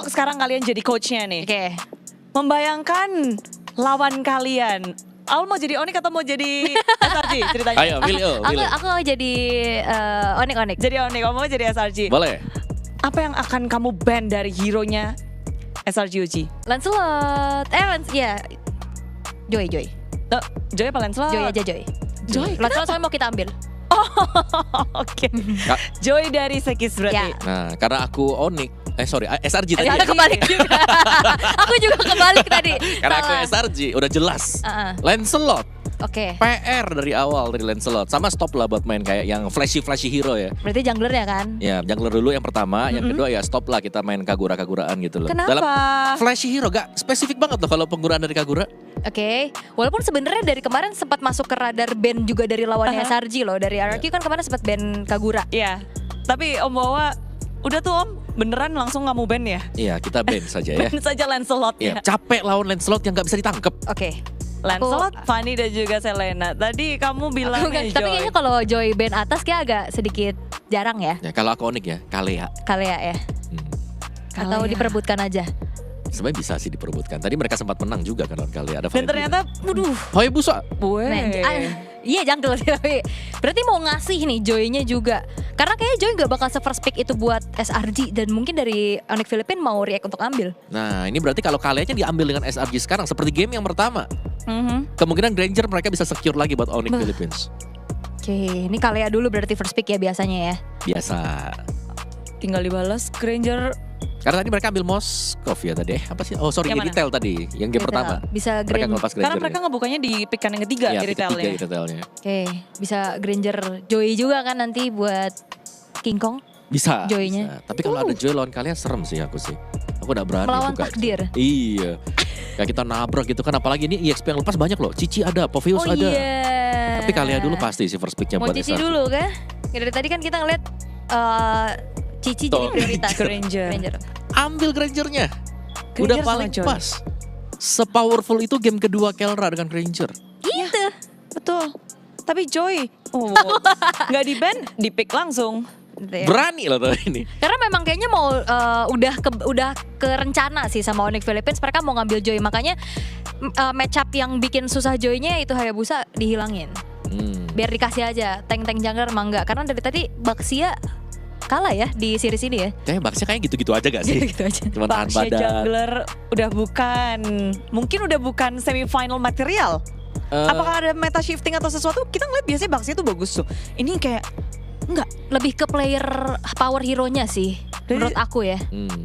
Kalau sekarang kalian jadi coachnya nih, Oke. membayangkan lawan kalian, Aul mau jadi Onyx atau mau jadi SRG ceritanya? Ayo, pilih. Aku mau jadi Onyx. Jadi Onyx, kamu mau jadi SRG. Boleh. Apa yang akan kamu ban dari hero-nya SRG Uji? Lancelot. Ya. Joy. Joy apa Lancelot? Joy aja Joy. Joy, Lancelot soalnya mau kita ambil. Oke. Kak. Joy dari Sekis berarti. Ya. Nah, karena aku SRG tadi. Ya, ya? kebalik juga. Aku juga kebalik tadi. Karena aku Salah. SRG, udah jelas. Uh-uh. Lancelot, Oke. PR dari awal dari Lancelot. Sama stop lah buat main kayak yang flashy hero ya. Berarti jungler ya kan? Ya, jungler dulu yang pertama, yang kedua ya stop lah kita main Kagura-Kaguraan gitu loh. Kenapa? Dalam flashy hero gak spesifik banget loh kalau penggunaan dari Kagura. Oke. Walaupun sebenarnya dari kemarin sempat masuk ke radar band juga dari lawannya SRG loh. Dari RRQ kan kemarin sempat band Kagura. Iya. Tapi Om Wawa, udah tuh Om, beneran langsung nggak mau ban ya? Iya, kita ban saja ya. Ban saja Lancelot Iya, ya. capek lawan Lancelot yang gak bisa ditangkep. Oke. Lancelot, Fanny dan juga Selena. Tadi kamu bilang Tapi Joy. kayaknya kalau Joy band atas kayak agak sedikit jarang ya. Ya, kalau aku Onyx ya, Kalea. Kalea ya. Atau Kalea. diperebutkan aja. Sebenarnya bisa sih diperebutkan. Tadi mereka sempat menang juga kan lawan Kalea. Ada Dan ternyata, waduh, Hayabusa. Iya jungle sih tapi berarti mau ngasih nih Joy-nya juga. Karena kayaknya Joy gak bakal se-first pick itu buat SRG. Dan mungkin dari Onyx Philippines mau react untuk ambil. Nah, ini berarti kalau Kaleanya diambil dengan SRG sekarang seperti game yang pertama. Mhm. Kemungkinan Granger mereka bisa secure lagi buat Onyx Philippines. Oke, ini Kalea dulu berarti first pick ya biasanya ya. Biasa. Tinggal dibalas Granger. Karena tadi mereka ambil Moskov ya tadi. Apa sih? Oh sorry, Yang mana? Iritel tadi. Yang game pertama. Bisa Mereka Granger. ngelepas Granger. Karena mereka ngebukanya di pickan yang ketiga, ya, Iritelnya. Iritelnya. Oke, bisa Granger Joy juga kan nanti buat King Kong. Bisa. Joy-nya. bisa. Tapi kalau ada Joy lawan kalian serem sih aku sih. Aku udah berani Melawan buka. takdir. Iya. Kayak kita nabrak gitu kan. Apalagi ini EXP yang lepas banyak loh. Cici ada, Poveus Oh ada. iya. Tapi kalian dulu pasti sih first picknya mau buat Cici SRG. dulu kan? Ya, dari tadi kan kita ngeliat Cici jadi Tuh. prioritas. Granger. Ambil Grangernya. Granger Udah sama paling Joy. pas. Sepowerful itu game kedua Kelra dengan Granger. Gitu. Betul. Tapi Joy, nggak di ban, di pick langsung. Gitu ya. Berani loh tadi ini. Karena memang kayaknya mau udah ke rencana sih sama Onyx Philippines, mereka mau ngambil Joy, makanya matchup yang bikin susah Joy-nya itu Hayabusa dihilangin. Biar dikasih aja tank-tank jungler mangga, karena dari tadi Baxia kalah ya di series ini ya. Kayaknya Baxia kayak gitu-gitu aja gak sih? Gitu aja. Cuma tahan Baxia badan. jungler udah bukan semifinal material. Apakah ada meta shifting atau sesuatu? Kita ngeliat biasanya Baxia tuh bagus tuh. Ini kayak enggak. Lebih ke player power hero-nya sih menurut aku ya.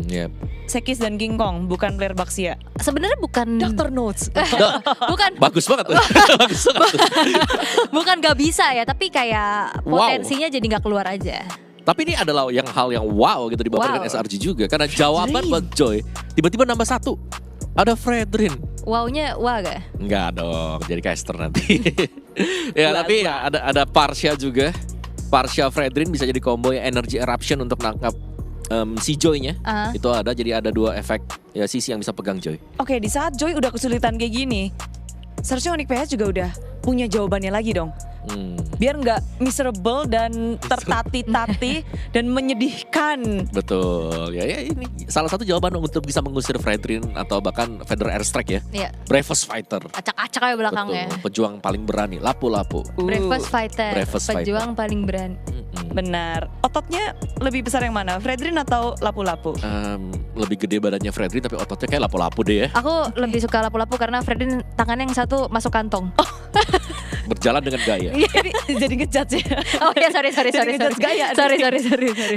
Ya. Sekis dan King Kong bukan player Baxia. Sebenarnya bukan Dr. Notes. bukan Bagus banget tuh. Bagus banget tuh. bukan gak bisa ya, tapi kayak Wow. potensinya jadi gak keluar aja. Tapi ini adalah hal yang wow gitu dibawa Wow. dengan SRG juga. Karena jawaban buat Joy tiba-tiba nambah satu. Ada Fredrin. Wow-nya wah gak? Enggak dong, jadi caster nanti. Ya tapi ya ada Parsha juga. Parsha Fredrin bisa jadi combo ya, Energy Eruption untuk nangkap si Joy-nya. Itu ada, jadi ada dua efek ya sisi yang bisa pegang Joy. Oke, di saat Joy udah kesulitan kayak gini, seharusnya Onyx PS juga udah punya jawabannya lagi dong. Biar nggak miserable dan tertati-tati dan menyedihkan. Betul, ya ini salah satu jawaban untuk bisa mengusir Fredrin atau bahkan Federer Airstrike ya. Iya. Bravest Fighter. Acak-acak aja belakangnya. Betul, pejuang paling berani, lapu-lapu. Bravest Fighter, Bravest Fighter. pejuang paling berani. Benar. Ototnya lebih besar yang mana? Fredrin atau lapu-lapu? Lebih gede badannya Fredrin tapi ototnya kayak lapu-lapu deh ya. Aku lebih suka lapu-lapu karena Fredin tangannya yang satu masuk kantong. Berjalan dengan gaya. Jadi ngejudge ya. Oh ya sorry. Jadi ngejudge gaya. Sorry.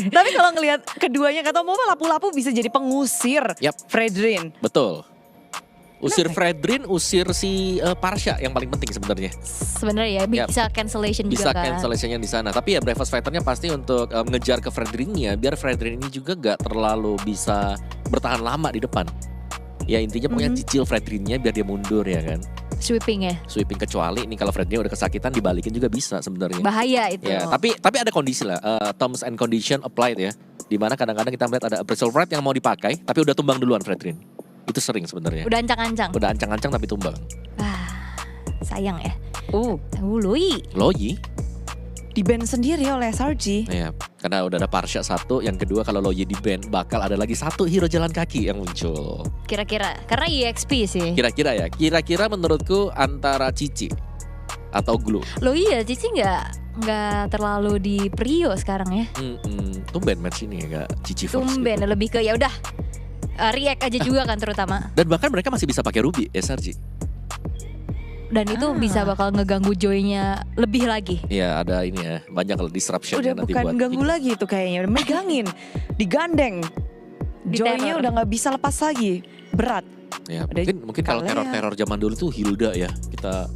Tapi kalau ngelihat keduanya kata mau lapu-lapu bisa jadi pengusir Yap. Fredrin. Betul. Usir Fredrin, usir si Parsha yang paling penting sebenarnya. Sebenarnya ya bisa cancellation Bisa juga kan. cancellationnya di sana. Tapi ya Bravest Fighternya pasti untuk ngejar ke Fredrinnya biar Fredrin ini juga gak terlalu bisa bertahan lama di depan. Ya intinya pokoknya cicil Fredrinnya biar dia mundur ya kan. Sweeping ya. Sweeping kecuali nih kalau Fredrinnya udah kesakitan dibalikin juga bisa sebenarnya. Bahaya itu. Ya, tapi ada kondisi lah, terms and condition applied ya. Dimana kadang-kadang kita melihat ada appraisal right yang mau dipakai, tapi udah tumbang duluan Fredrin. Itu sering sebenarnya. Udah ancang-ancang. Udah ancang-ancang tapi tumbang. Sayang ya. Uh, Lui. Loyi, di-ban sendiri oleh SRG. Iya, karena udah ada Parsha satu, yang kedua kalau Loyi di-ban bakal ada lagi satu hero jalan kaki yang muncul. Kira-kira karena EXP sih. Kira-kira menurutku antara Cici atau Glue. Lo iya, Cici nggak terlalu di prio sekarang ya. Tumben match ini enggak Cici first. Tumben Gitu. lebih ke ya udah react aja juga kan terutama. Dan bahkan mereka masih bisa pakai Ruby SRG. Dan itu bisa bakal ngeganggu Joy-nya lebih lagi. Iya, ada ini ya, banyak disruption Udah nanti bukan buat ganggu lagi itu kayaknya, udah megangin, digandeng. Joy-nya Diteror. udah nggak bisa lepas lagi, berat. Ya, Ada mungkin kalau Kalea. teror zaman dulu tuh Hilda ya. Kita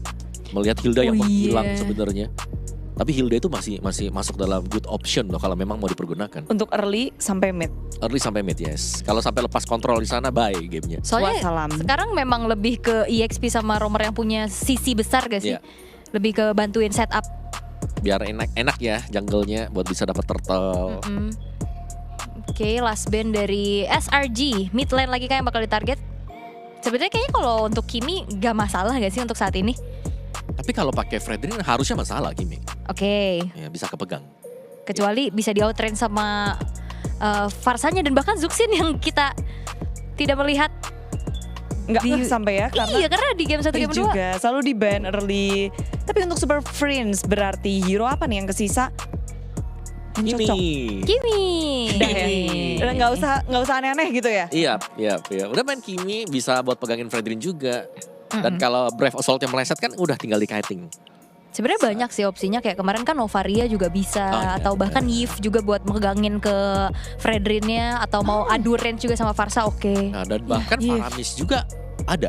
melihat Hilda yang menghilang sebenarnya. Tapi Hilda itu masih masuk dalam good option loh kalau memang mau dipergunakan. Untuk early sampai mid. Early sampai mid, yes. Kalau sampai lepas kontrol di sana, bye gamenya. Soalnya Wassalam. sekarang memang lebih ke EXP sama Romer yang punya sisi besar gak sih? Iya. Lebih ke bantuin setup. Biar enak ya jungle-nya buat bisa dapat turtle. Oke, last band dari SRG. Mid lane lagi kan yang bakal ditarget. Sebenarnya kayaknya kalau untuk Kimi gak masalah gak sih untuk saat ini? Tapi kalau pakai Fredrin harusnya masalah gimmick. Oke, Ya, bisa kepegang. kecuali bisa di outrain sama Farsanya dan bahkan Zuxin yang kita tidak melihat. Nggak sampai ya karena Iya, karena di game 1 game 2 juga selalu di ban early. Tapi untuk Super Friends berarti hero apa nih yang kesisa? Yang cocok. Kimi. Udah ya. Udah nggak usah aneh-aneh gitu ya. Iya. Udah main Kimi bisa buat pegangin Fredrin juga. Dan kalau Brave Assault yang meleset kan udah tinggal di kiting. Sebenarnya banyak sih opsinya, kayak kemarin kan Novaria juga bisa, iya, atau bahkan Yves juga buat megangin ke Fredrinnya, atau mau adu range juga sama Farsa, oke. Nah, dan bahkan Iya. Faramis juga ada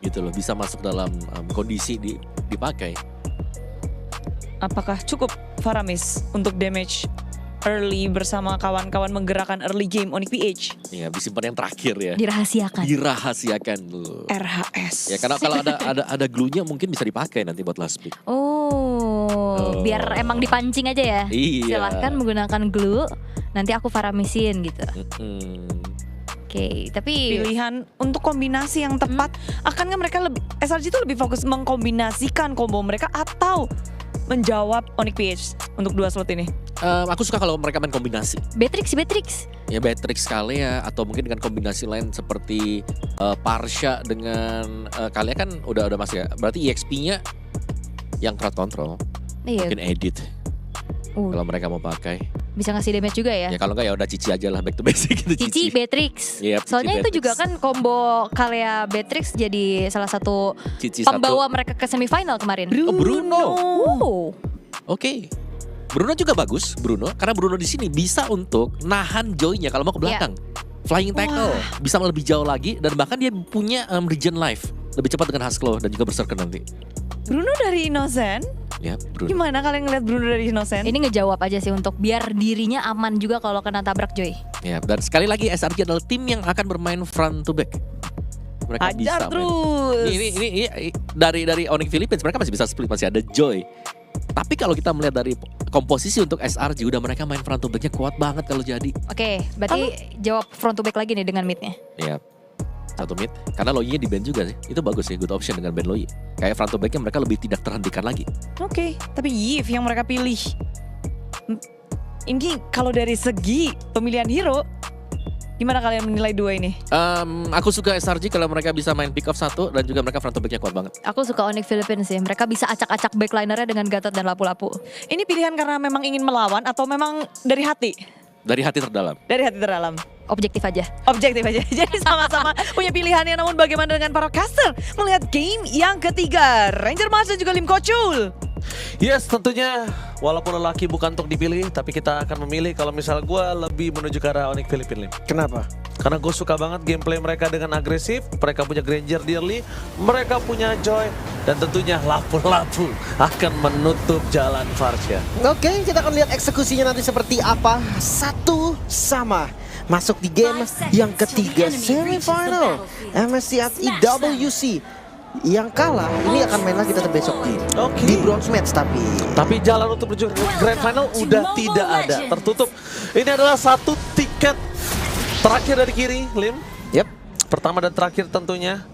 gitu loh, bisa masuk dalam kondisi dipakai. Apakah cukup Faramis untuk damage early bersama kawan-kawan menggerakkan early game Onyx PH? Iya, disimpan yang terakhir ya. Dirahasiakan. Dirahasiakan dulu. RHS. Ya karena kalau ada glue-nya mungkin bisa dipakai nanti buat last pick. Oh, biar emang dipancing aja ya. Iya. Silahkan menggunakan glue, nanti aku faramisin gitu. Oke, tapi Pilihan untuk kombinasi yang tepat, akankah mereka lebih SRG itu lebih fokus mengkombinasikan combo mereka atau menjawab Onyx PH untuk 2 slot ini? Aku suka kalau mereka main kombinasi. Beatrix. Ya Beatrix Kalea atau mungkin dengan kombinasi lain seperti Parsha dengan Kalea kan udah masuk ya. Berarti EXP-nya yang crowd control. Iya. Mungkin edit kalau mereka mau pakai. Bisa ngasih damage juga ya. Ya kalau enggak ya udah Cici aja lah, back to basic gitu. Cici Beatrix. Yep, Soalnya Cici itu Beatrix. juga kan combo Kalea Beatrix jadi salah satu Cici pembawa satu. mereka ke semifinal kemarin. Oh, Bruno. Oh. Oke. Bruno juga bagus, karena Bruno di sini bisa untuk nahan Joy-nya kalau mau ke belakang. Flying tackle, bisa lebih jauh lagi dan bahkan dia punya regen life lebih cepat dengan Husklow dan juga Berserker nanti. Bruno dari Innocent? Ya, Bruno. Gimana kalian ngeliat Bruno dari Innocent? Ini ngejawab aja sih untuk biar dirinya aman juga kalau kena tabrak Joy. Ya, dan sekali lagi SRG adalah tim yang akan bermain front to back. Mereka Ajar bisa main. terus. Ini dari Onyx Philippines mereka masih bisa split, masih ada Joy. Tapi kalau kita melihat dari komposisi untuk SRG udah mereka main front to back-nya kuat banget kalau jadi. Oke, berarti jawab front to back lagi nih dengan midnya. Ya. Satu mid. Karena Loyi-nya di ban juga sih. Itu bagus sih, good option dengan ban Loyi. Kayak front to back-nya mereka lebih tidak terhentikan lagi. Oke, tapi Yves yang mereka pilih. Ini kalau dari segi pemilihan hero, gimana kalian menilai 2 ini? Aku suka SRG kalau mereka bisa main pick off 1 dan juga mereka front to back-nya kuat banget. Aku suka Onyx Philippines sih. Mereka bisa acak-acak backlinernya dengan Gatot dan lapu-lapu. Ini pilihan karena memang ingin melawan atau memang dari hati? Dari hati terdalam. Dari hati terdalam. Objektif aja. Objektif aja. Jadi sama-sama punya pilihannya. Namun bagaimana dengan para caster melihat game yang ketiga? Ranger Mas dan juga Lim Kocul. Yes, tentunya walaupun lelaki bukan untuk dipilih, tapi kita akan memilih kalau misal gue lebih menuju ke arah Onyx Philippines. Kenapa? Karena gue suka banget gameplay mereka dengan agresif, mereka punya Granger di early, mereka punya Joy, dan tentunya lapu-lapu akan menutup jalan Farsha. Oke, kita akan lihat eksekusinya nanti seperti apa. 1-1 masuk di game yang ketiga semifinal MSCI WC. Yang kalah ini akan main lagi tetap besok di bronze match Tapi jalan untuk menuju ke grand final udah tidak ada, tertutup. Ini adalah satu tiket terakhir dari kiri, Lim. Yep. Pertama dan terakhir tentunya.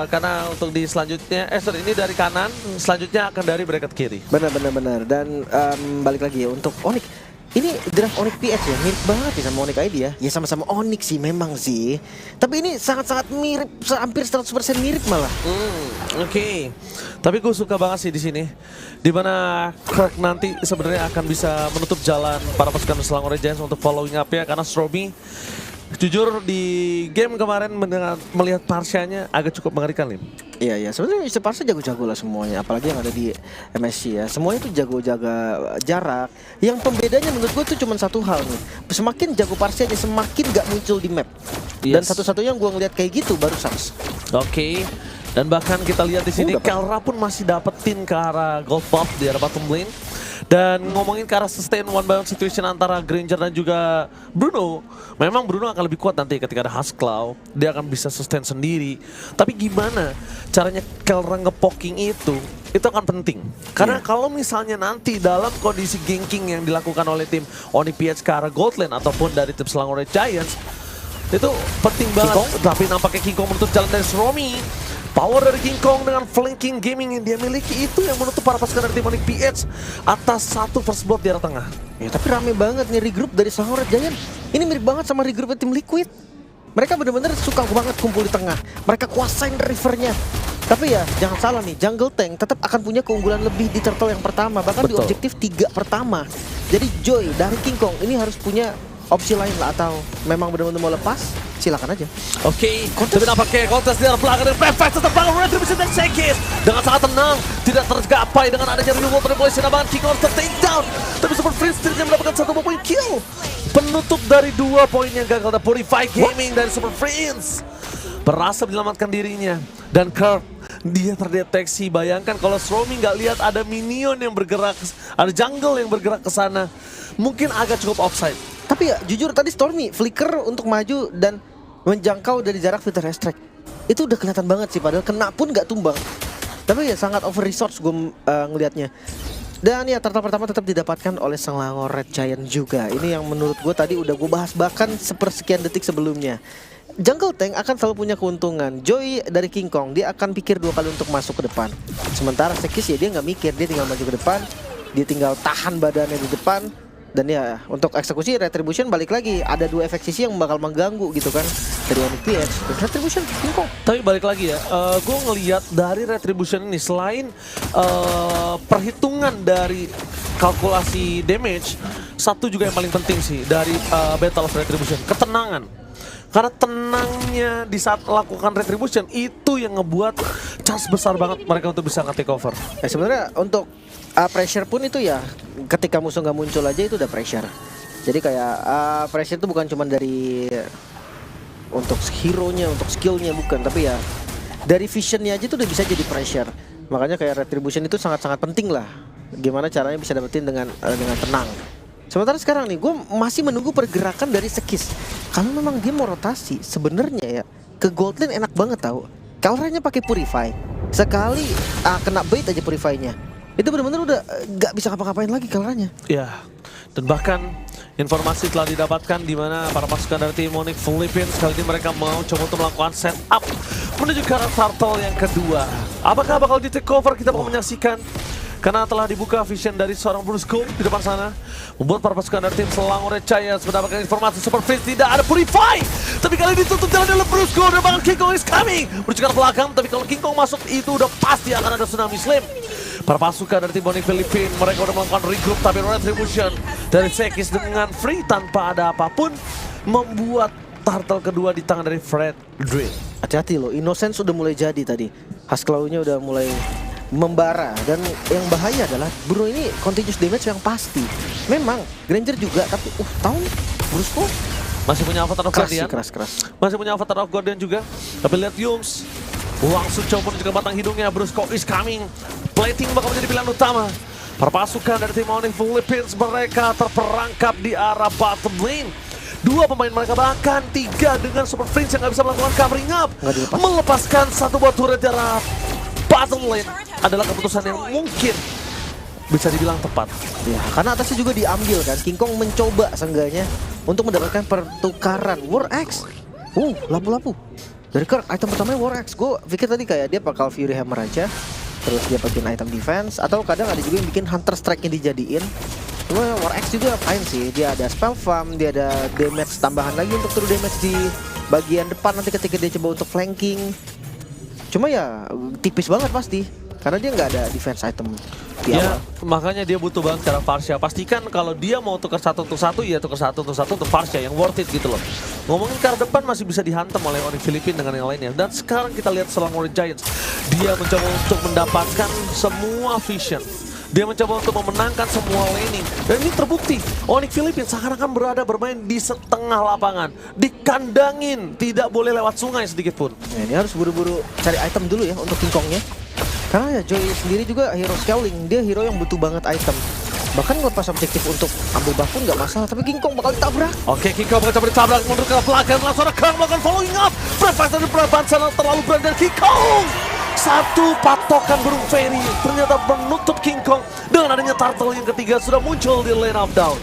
Karena untuk di selanjutnya, ini dari kanan, selanjutnya akan dari bracket kiri. Benar. Dan balik lagi ya untuk Onyx. Ini draft Onyx PX ya, mirip banget ya sama Onyx ID ya. Ya sama-sama Onyx sih memang sih. Tapi ini sangat-sangat mirip, hampir 100% mirip malah. Oke. Tapi gue suka banget sih di sini, dimana Kirk nanti sebenarnya akan bisa menutup jalan para pasukan Selangor Giants untuk following up ya, karena Stromy jujur di game kemarin melihat Parsianya agak cukup mengerikan, Lim. Iya, sebenarnya Mr. Parsa jago-jago lah semuanya, apalagi yang ada di MSC ya. Semuanya tuh jago jaga jarak. Yang pembedanya menurut gue tuh cuma satu hal nih. Semakin jago Parsianya semakin gak muncul di map. Dan satu-satunya yang gue ngeliat kayak gitu baru Sars. Oke. Dan bahkan kita lihat di sini Kelra pun masih dapetin ke arah gold buff di arah bottom lane. Dan ngomongin ke arah sustain one by one situation antara Granger dan juga Bruno, memang Bruno akan lebih kuat nanti ketika ada Husklau. Dia akan bisa sustain sendiri. Tapi gimana caranya Kelra ngepoking itu akan penting. Karena kalau misalnya nanti dalam kondisi ganking yang dilakukan oleh tim Onyx PX ke arah gold lane ataupun dari tim Selangor Giants, itu penting banget. Tapi nampaknya King Kong menutup jalan dari Stromy. Power dari King Kong dengan flanking gaming yang dia miliki itu yang menutup para pasukan dari tim Onyx PX atas satu first blood di arah tengah. Ya tapi rame banget nih regroup dari Selangor Giant. Ini mirip banget sama regroup tim Liquid. Mereka benar-benar suka banget kumpul di tengah. Mereka kuasain rivernya. Tapi ya jangan salah nih, Jungle Tank tetap akan punya keunggulan lebih di turtle yang pertama, bahkan di objektif 3 pertama. Jadi Joy dari King Kong ini harus punya opsi lain lah, atau memang benar-benar mau lepas, silakan aja. Oke, tapi nampaknya kontes di arah belakang dan Perfect tetap bangun Retribution dan Sekis dengan sangat tenang, tidak tergapai dengan adanya reward revolution abangan King Kong take down. Tapi Super Prince tidak mendapatkan 1 poin kill. Penutup dari 2 poin yang gagal dan Purify Gaming dari Super Prince berhasil menyelamatkan dirinya. Dan Kirk, dia terdeteksi. Bayangkan kalau Stromy nggak lihat ada minion yang bergerak, ada jungle yang bergerak ke sana, mungkin agak cukup offside. Tapi ya jujur tadi Stormy flicker untuk maju dan menjangkau dari jarak filter strike. Itu udah kelihatan banget sih, padahal kena pun gak tumbang. Tapi ya sangat over resource gue ngelihatnya. Dan ya turtle pertama tetap didapatkan oleh Selangor Red Giant juga. Ini yang menurut gue tadi udah gue bahas bahkan sepersekian detik sebelumnya. Jungle Tank akan selalu punya keuntungan. Joy dari King Kong dia akan pikir 2 kali untuk masuk ke depan. Sementara Sekis ya dia nggak mikir, dia tinggal maju ke depan, dia tinggal tahan badannya di depan. Dan ya untuk eksekusi Retribution balik lagi ada 2 efek sisi yang bakal mengganggu gitu kan dari Onyx PX. Retribution King Kong. Tapi balik lagi ya, gue ngelihat dari Retribution ini selain perhitungan dari kalkulasi damage, satu juga yang paling penting sih dari Battle of Retribution, ketenangan. Karena tenangnya di saat lakukan Retribution itu yang ngebuat chance besar banget mereka untuk bisa nge-take over. Ya sebenarnya untuk pressure pun itu ya ketika musuh nggak muncul aja itu udah pressure. Jadi kayak pressure itu bukan cuma dari untuk hero-nya, untuk skill-nya bukan, tapi ya dari vision-nya aja itu udah bisa jadi pressure. Makanya kayak Retribution itu sangat-sangat penting lah. Gimana caranya bisa dapetin dengan tenang. Sementara sekarang nih gue masih menunggu pergerakan dari Sekis. Kalau memang dia mau rotasi sebenarnya ya ke gold lane enak banget tau. Kalranya pakai Purify. Sekali kena bait aja Purify-nya. Itu benar-benar udah gak bisa ngapa-ngapain lagi Kalranya. Ya, dan bahkan informasi telah didapatkan di mana para pasukan dari tim Onyx Philippines kali ini mereka mau coba untuk melakukan setup menuju ke arah turtle yang kedua. Apakah bakal di take over? Kita mau menyaksikan. Karena telah dibuka vision dari seorang Brusco di depan sana, membuat para pasukan dari tim Selangor Giants mendapatkan informasi Super Prince tidak ada Purify. Tapi kali ini ditutup jalan oleh Brusco dan bahkan King Kong is coming menuju ke belakang. Tapi kalau King Kong masuk itu udah pasti akan ada tsunami slam. Para pasukan dari tim Onyx Philippines mereka udah melakukan regroup, tapi Retribution dari Sekis dengan free tanpa ada apapun membuat turtle kedua di tangan dari Fred Drill. Hati-hati loh, Innocence udah mulai jadi tadi. Husklau-nya udah mulai membara, dan yang bahaya adalah Bruno ini continuous damage yang pasti. Memang Granger juga, tapi tahu Brusco masih punya Avatar of Guardian. Keras. Masih punya Avatar of Guardian juga. Tapi lihat Yums langsung coba menuju ke batang hidungnya. Brusco is coming. Plating bakal menjadi pilihan utama. Para pasukan dari tim Onyx Philippines mereka terperangkap di arah bottom lane. 2 pemain mereka bahkan 3 dengan Super Prince yang gak bisa melakukan covering up. Melepaskan 1 buah turret di arah bottom lane adalah keputusan yang mungkin bisa dibilang tepat. Ya, karena atasnya juga diambil kan. King Kong mencoba seenggaknya untuk mendapatkan pertukaran War Axe. Lapu-lapu. Dari Kirk, item pertamanya War Axe. Gue pikir tadi kayak dia bakal Fury Hammer aja, terus dia bikin item defense, atau kadang ada juga yang bikin Hunter Strike-nya dijadiin. Cuma War Axe juga fine sih, dia ada spell farm, dia ada damage tambahan lagi untuk true damage di bagian depan nanti ketika dia coba untuk flanking. Cuma ya tipis banget pasti, karena dia nggak ada defense item di Ya, awal. makanya dia butuh banget cara Varsha. Pastikan kalau dia mau tukar 1 untuk 1, ya tukar 1 untuk 1 untuk Varsha yang worth it gitu loh. Ngomongin ke arah depan masih bisa dihantam oleh Onyx Philippines dengan yang lainnya. Dan sekarang kita lihat Selangor Giants. Dia mencoba untuk mendapatkan semua vision. Dia mencoba untuk memenangkan semua laning. Dan ini terbukti, Onyx Philippines seakan-akan bermain di setengah lapangan. Dikandangin, tidak boleh lewat sungai sedikit pun. Nah, ini harus buru-buru cari item dulu ya untuk King Kongnya. Karena ya Joy sendiri juga hero scaling, dia hero yang butuh banget item. Bahkan ngelepas objektif untuk ambil buff pun nggak masalah, tapi King Kong bakal ditabrak. Oke, King Kong mencoba ditabrak mundur ke belakang, langsung rekam melakukan following up. Breakfast dari Breakfast sana terlalu berani dari King Kong. Satu patokan burung fairy ternyata menutup King Kong. Dengan adanya turtle yang ketiga sudah muncul di lane of down.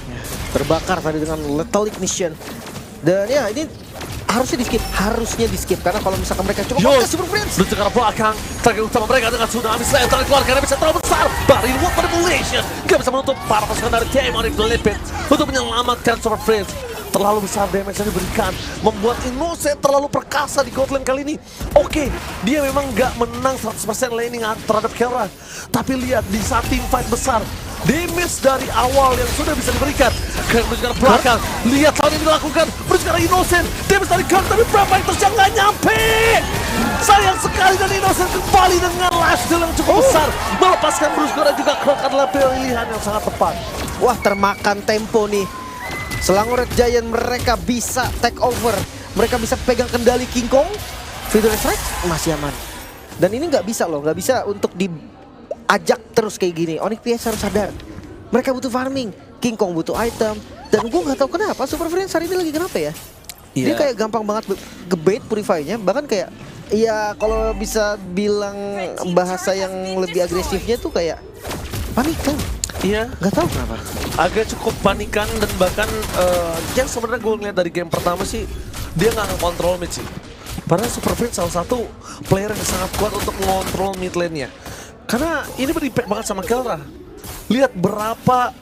Terbakar tadi dengan lethal ignition. Dan ya ini harusnya di skip karena kalau misalkan mereka coba pakai Super Friends. Menuju ke arah belakang, target utama mereka dengan tsunami Slayer tarik keluar karena bisa terlalu besar. Bari Wood Manipulation gak bisa menutup para pasukan dari tim Onyx Philippines untuk menyelamatkan Super Friends. Terlalu besar damage yang diberikan, membuat Innocent terlalu perkasa di gold lane kali ini. Oke, dia memang gak menang 100% laning terhadap Kelra. Tapi lihat di saat team fight besar, damage dari awal yang sudah bisa diberikan. Kirk menuju ke arah belakang, lihat hal ini dilakukan, menuju ke arah Innocent. Damage dari Kirk, tapi berapa Fighters yang gak nyampe. Sayang sekali dan Innocent kembali dengan lifesteal yang cukup besar. Melepaskan Bruce dan juga Kirk adalah pilihan yang sangat tepat. Wah, termakan tempo nih. Selangor Red Giant mereka bisa take over. Mereka bisa pegang kendali King Kong. Victory Strike masih aman. Dan ini nggak bisa loh, nggak bisa untuk diajak terus kayak gini. Onyx PS harus sadar. Mereka butuh farming, King Kong butuh item. Dan gue nggak tahu kenapa Super Friends hari ini lagi kenapa ya. Dia kayak gampang banget ngebait Purify-nya. Bahkan kayak, ya kalau bisa bilang bahasa yang lebih agresifnya tuh kayak panikan. Iya, Nggak tahu kenapa. agak cukup panikan dan bahkan yang sebenarnya gue ngeliat dari game pertama sih dia nggak ngekontrol mid sih. Padahal Super Friends salah satu player yang sangat kuat untuk mengontrol mid lane-nya. Karena ini berimpact banget sama Kelra. Lihat betapa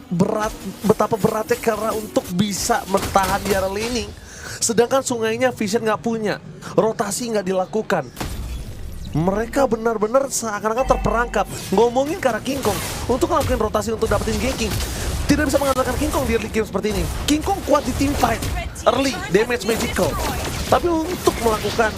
beratnya Kelra untuk bisa bertahan di area laning. Sedangkan sungainya Vision nggak punya, rotasi nggak dilakukan. Mereka benar-benar seakan-akan terperangkap. Ngomongin ke arah King Kong untuk melakukan rotasi untuk dapetin ganking, tidak bisa mengandalkan King Kong di early game seperti ini. King Kong kuat di team fight, early, damage magical. Tapi untuk melakukan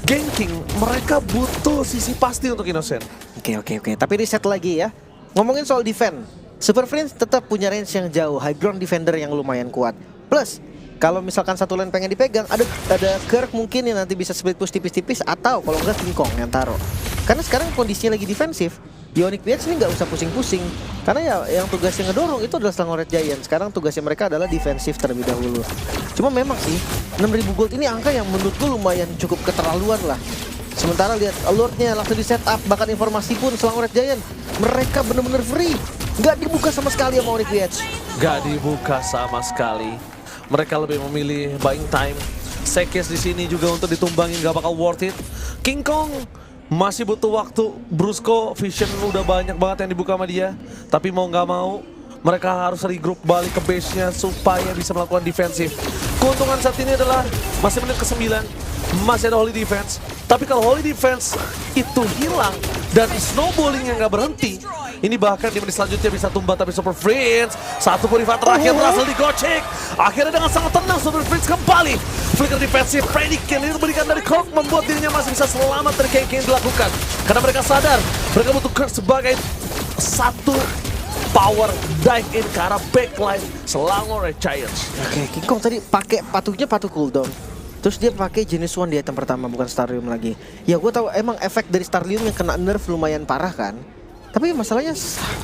ganking, mereka butuh sisi pasti untuk Innocent. Oke. Tapi reset lagi ya. Ngomongin soal defense, Super Friends tetap punya range yang jauh, high ground defender yang lumayan kuat. Plus, kalau misalkan satu lane pengen dipegang, ada Kirk mungkin yang nanti bisa split push tipis-tipis, atau kalau enggak King Kong yang taruh. Karena sekarang kondisinya lagi defensif, di Onyx PH ini nggak usah pusing-pusing. Karena ya yang tugasnya ngedorong itu adalah Selangor Red Giant. Sekarang tugasnya mereka adalah defensif terlebih dahulu. Cuma memang sih, 6.000 gold ini angka yang menurutku lumayan cukup keterlaluan lah. Sementara lihat alert-nya langsung di setup, bahkan informasi pun Selangor Red Giant mereka bener-bener free, nggak dibuka sama sekali sama Onyx PH. Gak dibuka sama sekali. Mereka lebih memilih buying time. Sekes di sini juga untuk ditumbangin gak bakal worth it. King Kong masih butuh waktu. Brusco Vision udah banyak banget yang dibuka sama dia. Tapi mau gak mau mereka harus regroup balik ke base-nya supaya bisa melakukan defensif. Keuntungan saat ini adalah masih menit ke-9, masih ada Holy Defense. Tapi kalau Holy Defense itu hilang dan snowballing yang gak berhenti, ini bahkan di menit selanjutnya bisa tumbang. Tapi Super Friends, satu purifan terakhir berhasil digocek. Akhirnya dengan sangat tenang Super Friends kembali. Flicker defensif, predicate ini diberikan dari Kirk, membuat dirinya masih bisa selamat dari kayak yang dilakukan. Karena mereka sadar, mereka butuh Kirk sebagai satu power dive in ke arah backline Selangor Red Giants. Oke, King Kong tadi pakai patuh cooldown. Terus dia pakai jenis one di item pertama, bukan Starlium lagi. Ya gue tahu emang efek dari Starlium yang kena nerf lumayan parah kan. Tapi masalahnya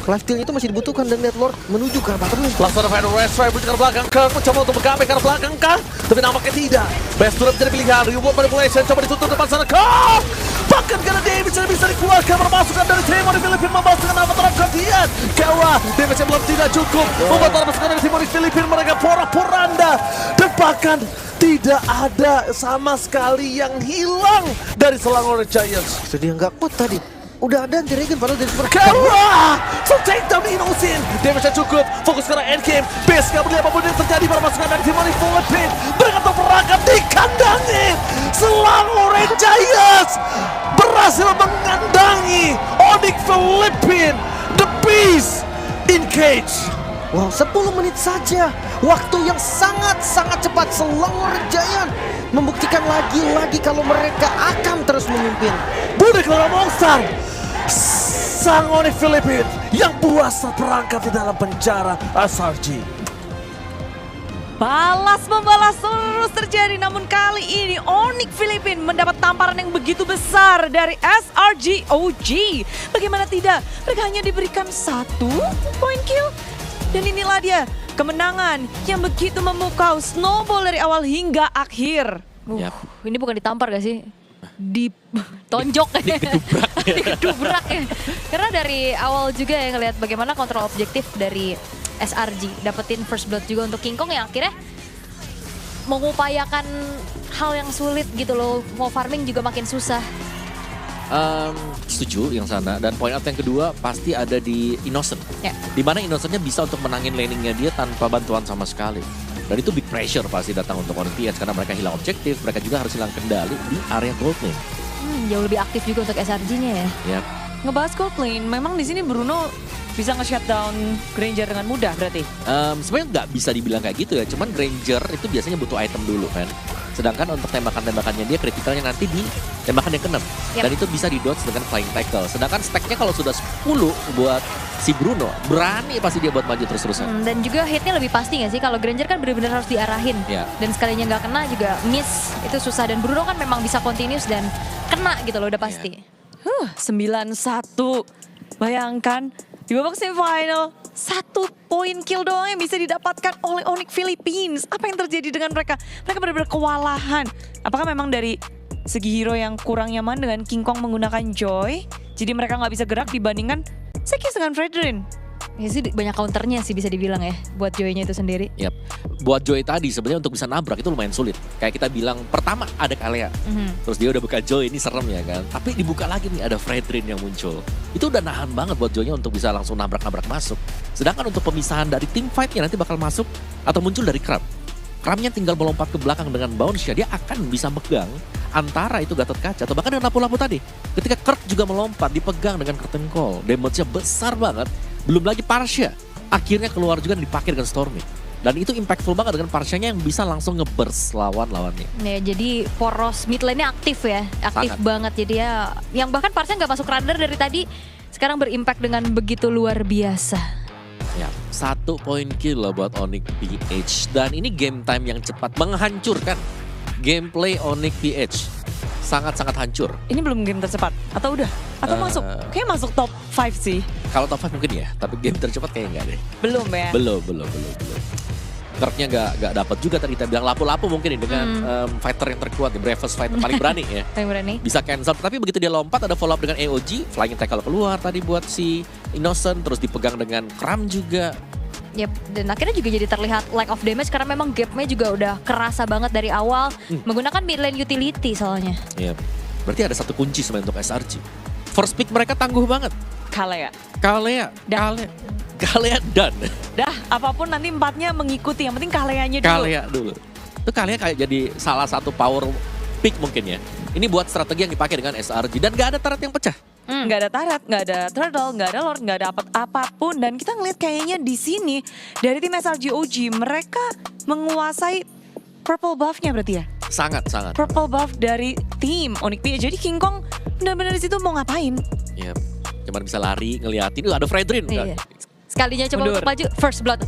life steal itu masih dibutuhkan dan Net Lord menuju ke arah bottom lane. Langsung ada Final Red Stripe ke belakang. Kirk mencoba untuk mengambil ke arah belakang kah? Tapi nampaknya tidak. Best turret menjadi pilihan. Reward Manipulation coba ditutup depan sana. Kirk Bahkan karena damage yang bisa dikeluarkan bermasukan dari tim Onyx Philippines membalas dengan avatar gantian. Kawa, damage yang belum tidak cukup. Membuat pasukan dari tim Onyx Philippines mereka porak-poranda. Dan bahkan tidak ada sama sekali yang hilang dari Selangor Giants. Itu dia nggak kuat tadi. Udah ada anti-regen padahal dari super Kawa! So take down Innocent. Damage-nya cukup. Fokus ke arah endgame. Base gak boleh apapun yang terjadi pada pasukan dari tim Onyx Philippines. Mereka terperangkap di kandangnya. Selangor Giants berhasil mengandangi Onyx Philippines. The Beast in cage. Wow, 10 menit saja. Waktu yang sangat-sangat cepat. Selangor Giant membuktikan lagi-lagi kalau mereka akan terus memimpin. Budak Lara Monster. Sang Onyx Philippines yang puas terperangkap di dalam penjara SRG. Balas membalas terus terjadi, namun kali ini Onyx Philippines mendapat tamparan yang begitu besar dari SRG OG. Bagaimana tidak, mereka hanya diberikan 1 point kill. Dan inilah dia kemenangan yang begitu memukau, snowball dari awal hingga akhir. Ini bukan ditampar gak sih? Ditonjok ya. Dikedubrak ya. Karena dari awal juga ya ngelihat bagaimana kontrol objektif dari SRG. Dapetin first blood juga untuk King Kong yang akhirnya mengupayakan hal yang sulit gitu loh. Mau farming juga makin susah. Setuju yang sana. Dan point out yang kedua pasti ada di Innocent. Ya. Dimana Innocentnya bisa untuk menangin laningnya dia tanpa bantuan sama sekali. Dan itu big pressure pasti datang untuk Onyx Philippines karena mereka hilang objektif, mereka juga harus hilang kendali di area gold lane. Jauh lebih aktif juga untuk SRG-nya ya. Yap. Ngebahas gold lane, memang di sini Bruno bisa nge-shutdown Granger dengan mudah berarti? Sebenarnya nggak bisa dibilang kayak gitu ya, cuman Granger itu biasanya butuh item dulu kan. Sedangkan untuk tembakan-tembakannya dia kritikalnya nanti di tembakan yang keenam. Yep. Dan itu bisa di-dodge dengan flying tackle. Sedangkan stacknya kalau sudah 10 buat si Bruno, berani pasti dia buat maju terus-terusan. Dan juga hitnya lebih pasti gak sih? Kalau Granger kan benar-benar harus diarahin. Ya. Dan sekalinya nggak kena juga miss. Itu susah. Dan Bruno kan memang bisa continuous dan kena gitu loh udah pasti. 9-1. Bayangkan di babak semifinal 1 point kill doang yang bisa didapatkan oleh Onyx Philippines. Apa yang terjadi dengan mereka? Mereka benar-benar kewalahan. Apakah memang dari segi hero yang kurang nyaman dengan King Kong menggunakan Joy, jadi mereka nggak bisa gerak dibandingkan Sekis dengan Fredrin? Ya sih banyak counternya sih bisa dibilang ya buat Joy-nya itu sendiri. Yap. Buat Joy tadi sebenarnya untuk bisa nabrak itu lumayan sulit. Kayak kita bilang pertama ada Kalea, terus dia udah buka Joy, ini serem ya kan. Tapi dibuka lagi nih ada Fredrin yang muncul. Itu udah nahan banget buat Joy-nya untuk bisa langsung nabrak-nabrak masuk. Sedangkan untuk pemisahan dari tim fight-nya nanti bakal masuk atau muncul dari Crab. Crabnya tinggal melompat ke belakang dengan bounce-nya, dia akan bisa megang antara itu Gatot Kaca atau bahkan dengan lampu-lampu tadi. Ketika Kurt juga melompat, dipegang dengan curtain call. Damage-nya besar banget. Belum lagi Parsha, akhirnya keluar juga dan dipakai dengan Stormy. Dan itu impactful banget dengan Parsha-nya yang bisa langsung nge-burst lawan-lawannya. Ya, jadi poros mid lane-nya aktif ya, aktif Sangat. banget. Jadi ya, yang bahkan Parsha nggak masuk radar dari tadi, sekarang berimpact dengan begitu luar biasa. Ya, 1 point kill loh buat Onyx PH. Dan ini game time yang cepat menghancurkan gameplay Onyx PH. Sangat-sangat hancur. Ini belum game tercepat atau udah? Atau masuk? Kayaknya masuk top 5 sih. Kalau top 5 mungkin ya, tapi game tercepat kayaknya enggak deh. Belum ya? Belum. Kurtnya nggak dapat juga tadi kita bilang lapu-lapu mungkin nih dengan fighter yang terkuat, the bravest fighter paling berani ya. Paling berani. Bisa cancel, tapi begitu dia lompat ada follow up dengan AOG, flying tackle keluar tadi buat si Innocent, terus dipegang dengan Kram juga. Yep, dan akhirnya juga jadi terlihat lack of damage karena memang gapnya juga udah kerasa banget dari awal. Menggunakan mid lane utility soalnya. Iya, berarti ada satu kunci sebenarnya untuk SRG. First pick mereka tangguh banget. Kalea. Kalea dan Dah, apapun nanti 4-nya mengikuti. Yang penting Kaleanya dulu. Kalea dulu. Itu Kalea kayak jadi salah satu power pick mungkin ya. Ini buat strategi yang dipakai dengan SRG dan gak ada turret yang pecah. Nggak ada tarat, nggak ada turtle, nggak ada lord, nggak ada apapun. Dan kita ngeliat kayaknya di sini dari tim SRG OG mereka menguasai purple buff-nya berarti ya? Sangat. Purple buff dari tim Onyx PH. Jadi King Kong benar-benar di situ mau ngapain? Iya, cuman bisa lari ngeliatin. Ada Fredrin kan? Iya. Sekalinya coba Mundur. untuk maju, first blood.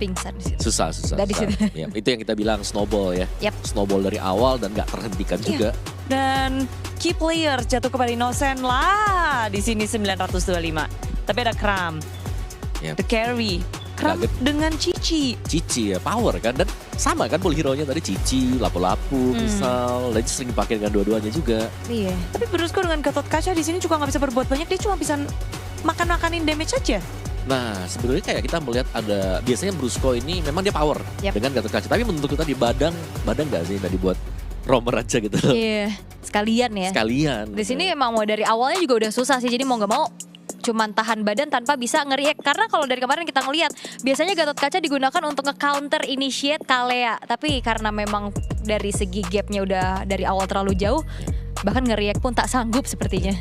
Pingsan di situ. Susah. Dari situ. Ya, itu yang kita bilang snowball ya. Yap. Snowball dari awal dan gak terhentikan juga. Dan key player jatuh kepada Innocent lah di sini 925. Tapi ada Kram, Yap. the carry. akrab dengan Cici. Cici ya, power kan. Dan sama kan pool hero-nya tadi Cici, lapu-lapu, misal. Dan sering dipakai dengan dua-duanya juga. Iya. Tapi menurutku dengan Gatot Kaca di sini juga nggak bisa berbuat banyak. Dia cuma bisa makan-makanin damage aja. Nah, sebenarnya kayak kita melihat ada biasanya Brusco ini memang dia power dengan Gatot Kaca. Tapi menurutku tadi badan nggak sih tadi buat romer aja gitu. Iya, sekalian ya. Sekalian. Di sini emang mau dari awalnya juga udah susah sih. Jadi mau nggak mau cuman tahan badan tanpa bisa nge-react. Karena kalau dari kemarin kita ngelihat biasanya Gatot Kaca digunakan untuk nge-counter initiate Kalea. Tapi karena memang dari segi gapnya udah dari awal terlalu jauh, bahkan nge-react pun tak sanggup sepertinya.